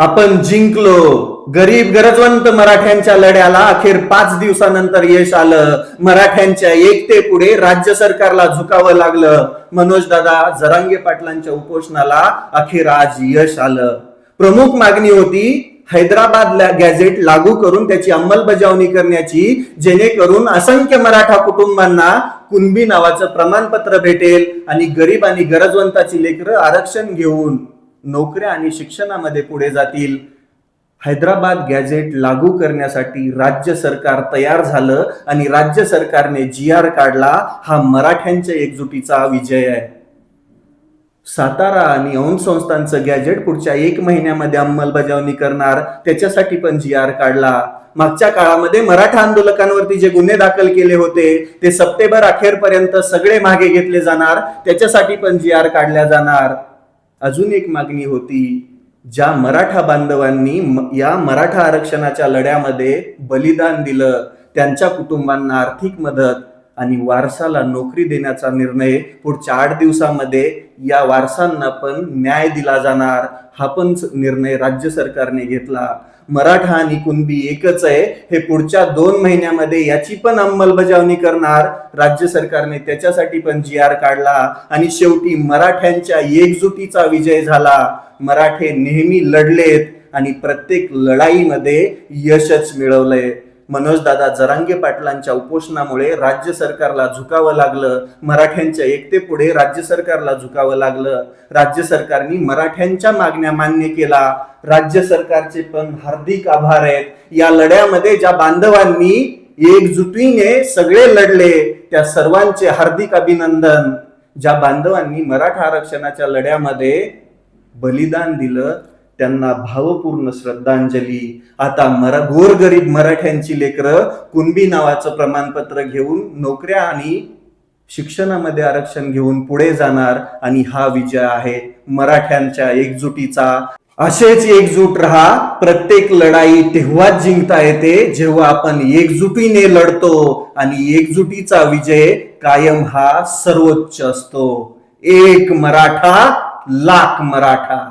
आपण जिंकलो. गरीब गरजवंत मराठ्यांच्या लढ्याला अखेर 5 दिवसानंतर यश आलं. मराठ्यांच्या एकतेपुढे राज्य सरकारला झुकावं लागलं. मनोजदादा जरांगे पाटलांच्या उपोषणाला अखेर आज यश आलं. प्रमुख मागणी होती हैदराबाद गॅझेट लागू करून त्याची अंमलबजावणी करण्याची, जेणेकरून असंख्य मराठा कुटुंबांना कुणबी नावाचं प्रमाणपत्र भेटेल आणि गरीब आणि गरजवंताची लेकरं आरक्षण घेऊन नोकऱ्या आणि शिक्षणामध्ये पुढे जातील. हैदराबाद गॅझेट लागू करण्यासाठी राज्य सरकार तयार झालं आणि राज्य सरकारने GR काढला. हा मराठ्यांच्या एकजुटीचा विजय आहे. सातारा आणि औंध संस्थांचं गॅझेट पुढच्या 1 महिन्यामध्ये अंमलबजावणी करणार, त्याच्यासाठी पण GR काढला. मागच्या काळामध्ये मराठा आंदोलकांवरती जे गुन्हे दाखल केले होते ते सप्टेंबर अखेरपर्यंत सगळे मागे घेतले जाणार, त्याच्यासाठी पण GR काढल्या जाणार. अजून एक मागणी होती, ज्या मराठा बांधवांनी या मराठा आरक्षणाच्या लढ्यामध्ये बलिदान दिलं त्यांच्या कुटुंबांना आर्थिक मदत आणि वारसाला नोकरी देण्याचा निर्णय पुढच्या 8 दिवसामध्ये या वारसांना पण न्याय दिला जाणार. हा पण निर्णय राज्य सरकारने घेतला. मराठा आणि कुणबी एकच आहे, हे पुढच्या 2 महिन्यामध्ये याची पण अंमलबजावणी करणार. राज्य सरकारने त्याच्यासाठी पण GR काढला आणि शेवटी मराठ्यांच्या एकजुटीचा विजय झाला. मराठे नेहमी लढलेत आणि प्रत्येक लढाईमध्ये यशच मिळवलंय. मनोजदादा जरांगे पाटलांच्या उपोषणामुळे राज्य सरकारला झुकावं लागलं. मराठ्यांच्या एकतेपुढे राज्य सरकारला झुकावं लागलं. राज्य सरकारने मराठ्यांच्या मागण्या मान्य केला. राज्य सरकारचे पण हार्दिक आभार आहेत. या लढ्यामध्ये ज्या बांधवांनी एकजुटीने सगळे लढले त्या सर्वांचे हार्दिक अभिनंदन. ज्या बांधवांनी मराठा आरक्षणाच्या लढ्यामध्ये बलिदान दिलं त्यांना भावपूर्ण श्रद्धांजली. आता गोरगरीब मराठ्यांची लेकरं कुणबी नावाचं प्रमाणपत्र घेऊन नोकऱ्या आणि शिक्षणामध्ये आरक्षण घेऊन पुढे जाणार आणि हा विजय आहे मराठ्यांच्या एकजुटीचा. असेच एकजूट राहा. प्रत्येक लढाई तेव्हाच जिंकता येते जेव्हा आपण एकजुटीने लढतो आणि एकजुटीचा विजय कायम हा सर्वोच्च असतो. एक मराठा लाख मराठा.